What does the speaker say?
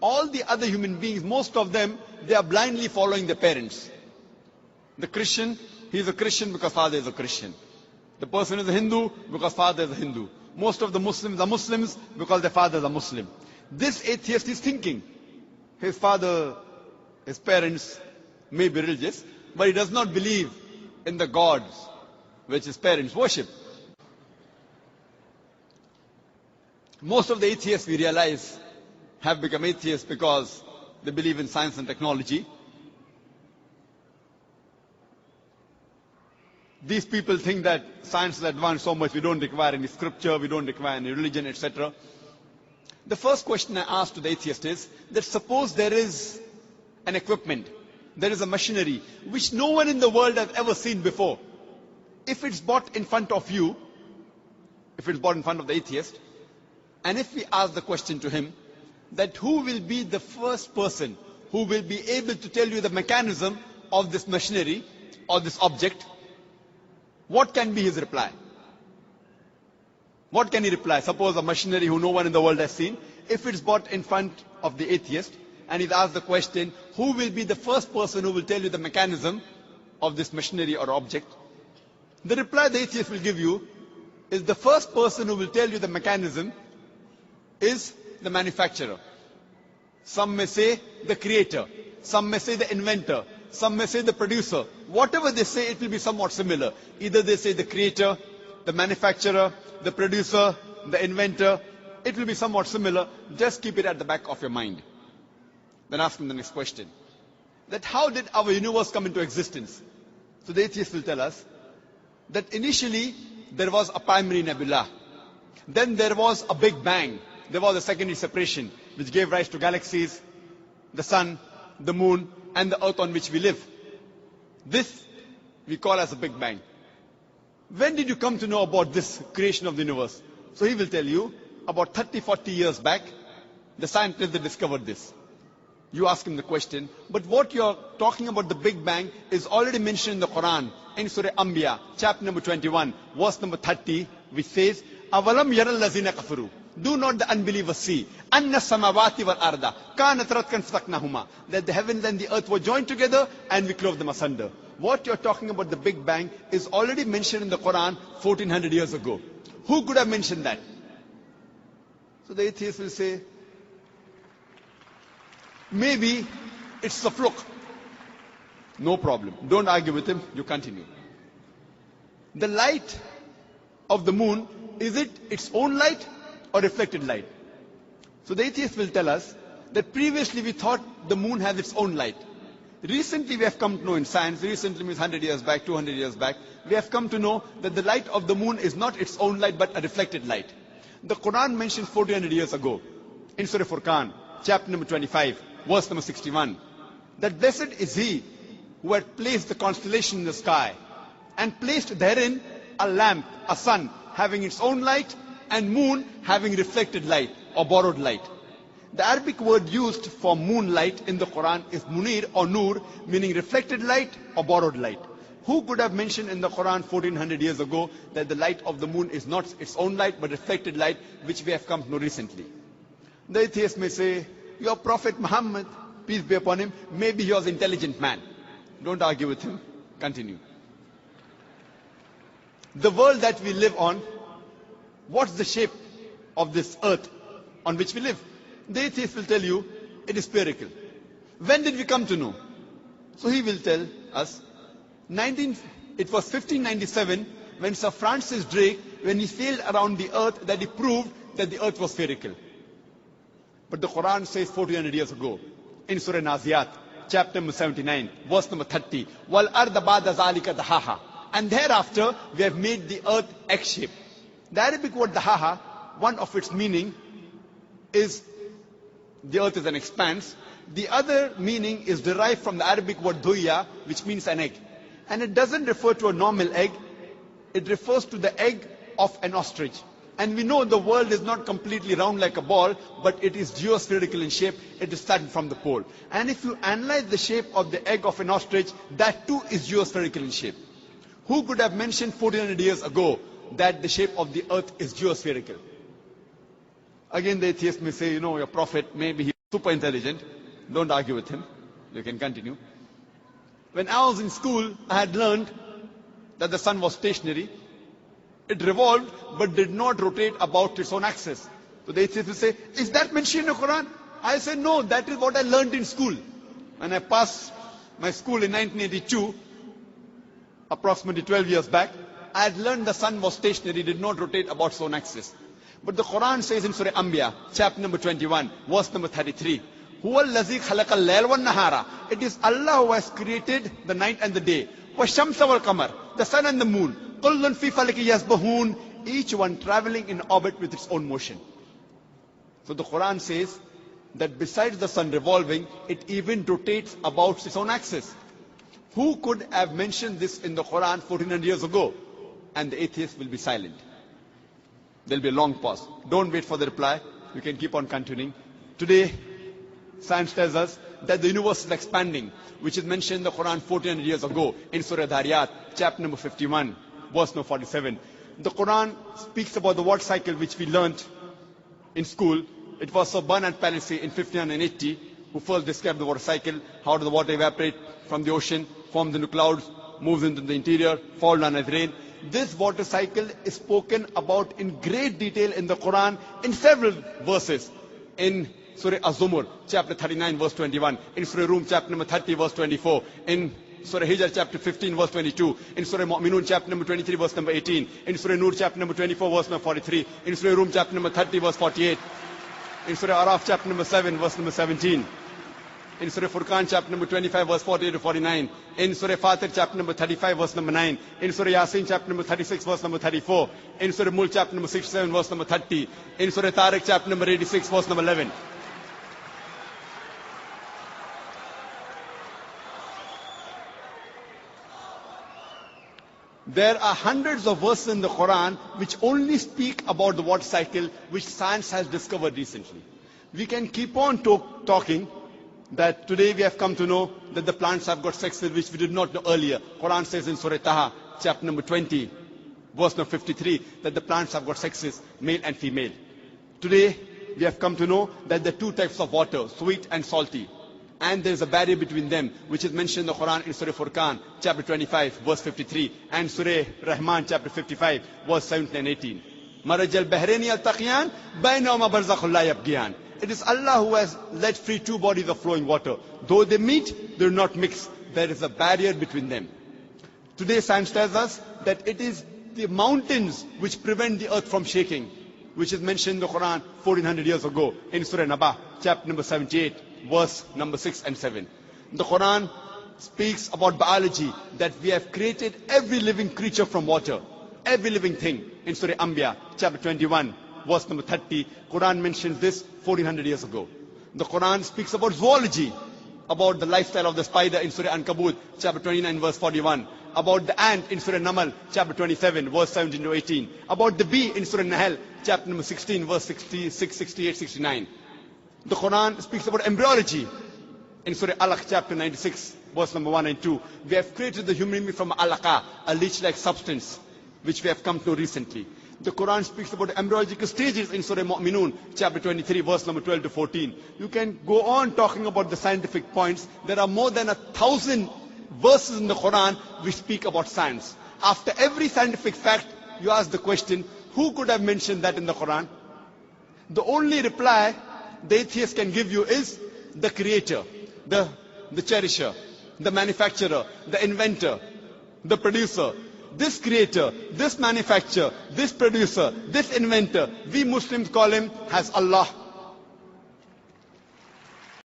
all the other human beings, most of them, they are blindly following their parents. The Christian, he is a Christian because father is a Christian. The person is a Hindu because father is a Hindu. Most of the Muslims are Muslims because their fathers are Muslim. This atheist is thinking, his father, his parents may be religious, but he does not believe in the gods which his parents worship. Most of the atheists, we realize, have become atheists because they believe in science and technology. These people think that science has advanced so much, we don't require any scripture, we don't require any religion, etc. The first question I ask to the atheist is that suppose there is an equipment, there is a machinery which no one in the world has ever seen before. If it's brought in front of you, if it's brought in front of the atheist, and if we ask the question to him, that who will be the first person who will be able to tell you the mechanism of this machinery or this object, what can be his reply? What can he reply? Suppose a machinery who no one in the world has seen, if it's brought in front of the atheist, and he's asked the question, who will be the first person who will tell you the mechanism of this machinery or object? The reply the atheist will give you is the first person who will tell you the mechanism is the manufacturer. Some may say the creator, some may say the inventor, some may say the producer. Whatever they say, it will be somewhat similar. Either they say the creator, the manufacturer, the producer, the inventor. It will be somewhat similar. Just keep it at the back of your mind. Then ask him the next question. That how did our universe come into existence? So the atheist will tell us that initially there was a primary nebula. Then there was a big bang. There was a secondary separation which gave rise to galaxies, the sun, the moon, and the earth on which we live. This we call as a big bang. When did you come to know about this creation of the universe? So he will tell you, about 30-40 years back, the scientists that discovered this. You ask him the question, but what you're talking about the Big Bang is already mentioned in the Quran, in Surah Anbiya, chapter number 21, verse number 30, which says, Avalam yaral lazina kafaru. Do not the unbelievers see, Anna samawati wal arda, kanat ratkan fasaknahuma, that the heavens and the earth were joined together and we clove them asunder. What you're talking about the Big Bang is already mentioned in the Quran 1400 years ago. Who could have mentioned that? So the atheist will say, maybe it's a fluke. No problem. Don't argue with him. You continue. The light of the moon, is it its own light or reflected light? So the atheist will tell us that previously we thought the moon has its own light. Recently we have come to know in science, recently means 100 years back, 200 years back, we have come to know that the light of the moon is not its own light but a reflected light. The Quran mentions 1400 years ago in Surah Furqan, chapter number 25, verse number 61, that blessed is he who had placed the constellation in the sky and placed therein a lamp, a sun, having its own light, and moon having reflected light or borrowed light. The Arabic word used for moonlight in the Quran is munir or nur, meaning reflected light or borrowed light. Who could have mentioned in the Quran 1400 years ago that the light of the moon is not its own light but reflected light, which we have come to know recently? The atheist may say, your Prophet Muhammad, peace be upon him, maybe he was an intelligent man. Don't argue with him. Continue. The world that we live on, what's the shape of this earth on which we live? The atheist will tell you, it is spherical. When did we come to know? So he will tell us, it was 1597 when Sir Francis Drake, when he sailed around the earth, that he proved that the earth was spherical. But the Quran says 1400 years ago, in Surah Naziyat, chapter number 79, verse number 30, Wal arda ba'da zalika dahaha. And thereafter, we have made the earth egg-shaped. The Arabic word dahaha, one of its meaning is the earth is an expanse. The other meaning is derived from the Arabic word duya, which means an egg. And it doesn't refer to a normal egg. It refers to the egg of an ostrich. And we know the world is not completely round like a ball, but it is geospherical in shape. It is starting from the pole. And if you analyze the shape of the egg of an ostrich, that too is geospherical in shape. Who could have mentioned 1400 years ago that the shape of the earth is geospherical? Again, the atheist may say, your prophet, maybe he super intelligent. Don't argue with him. You can continue. When I was in school, I had learned that the sun was stationary. It revolved, but did not rotate about its own axis. So the atheists will say, is that mentioned in the Quran? I say, no, that is what I learned in school. When I passed my school in 1982, approximately 12 years back, I had learned the sun was stationary, did not rotate about its own axis. But the Quran says in Surah Anbiya, chapter number 21, verse number 33, هُوَ الَّذِي خَلَقَ اللَّيْلَ وَالنَّهَارَ. It is Allah who has created the night and the day. وَالشَّمْسَ وَالْقَمَرَ. The sun and the moon. كُلٌّ فِي فَلَكٍ يَسْبَحُونَ. Each one traveling in orbit with its own motion. So the Quran says that besides the sun revolving, it even rotates about its own axis. Who could have mentioned this in the Quran 1400 years ago? And the atheist will be silent. There will be a long pause. Don't wait for the reply. You can keep on continuing. Today, science tells us that the universe is expanding, which is mentioned in the Quran 1400 years ago in Surah Dhariyat, chapter number 51, verse number 47. The Quran speaks about the water cycle which we learnt in school. It was Sir Bernard Palissy in 1580 who first described the water cycle, how does the water evaporate from the ocean, forms into clouds, moves into the interior, fall down as rain. This water cycle is spoken about in great detail in the Quran in several verses. In Surah Az-Zumur, chapter 39, verse 21. In Surah Rum, chapter number 30, verse 24. In Surah Hijr, chapter 15, verse 22. In Surah Mu'minun, chapter number 23, verse number 18. In Surah Nur, chapter number 24, verse number 43. In Surah Rum, chapter number 30, verse 48. In Surah Araf, chapter number 7, verse number 17. In Surah Furqan, chapter number 25, verse 48 to 49. In Surah Fatir, chapter number 35, verse number 9. In Surah Yasin, chapter number 36, verse number 34. In Surah Mulk, chapter number 67, verse number 30. In Surah Tariq, chapter number 86, verse number 11. There are hundreds of verses in the Quran which only speak about the water cycle, which science has discovered recently. We can keep on talking that today we have come to know that the plants have got sexes which we did not know earlier. Quran says in Surah Taha, chapter number 20, verse number 53, that the plants have got sexes, male and female. Today we have come to know that there are two types of water, sweet and salty. And there is a barrier between them, which is mentioned in the Quran in Surah Furqan, chapter 25, verse 53, and Surah Rahman, chapter 55, verse 17 and 18. Marajal Bahraini al-Taqiyan, Bainahuma barzakhun la yabghiyan. It is Allah who has let free two bodies of flowing water. Though they meet, they do not mix. There is a barrier between them. Today science tells us that it is the mountains which prevent the earth from shaking, which is mentioned in the Quran 1400 years ago in Surah Naba, chapter number 78, verse number 6 and 7. The Quran speaks about biology, that we have created every living creature from water, every living thing. In Surah Anbiya, chapter 21, verse number 30, Quran mentions this 1400 years ago. The Quran speaks about zoology, about the lifestyle of the spider in Surah Ankabut, chapter 29, verse 41. About the ant in Surah Namal, chapter 27, verse 17 to 18. About the bee in Surah Nahl, chapter number 16, verse 66, 68, 69. The Quran speaks about embryology in Surah Alaq, chapter 96, verse number 1 and 2. We have created the human being from alaqa, a leech-like substance, which we have come to recently. The Quran speaks about embryological stages in Surah Mu'minun, chapter 23, verse number 12 to 14. You can go on talking about the scientific points. There are more than 1,000 verses in the Quran which speak about science. After every scientific fact, you ask the question, who could have mentioned that in the Quran? The only reply the atheist can give you is the creator, the cherisher, the manufacturer, the inventor, the producer. This creator, this manufacturer, this producer, this inventor, we Muslims call him as Allah.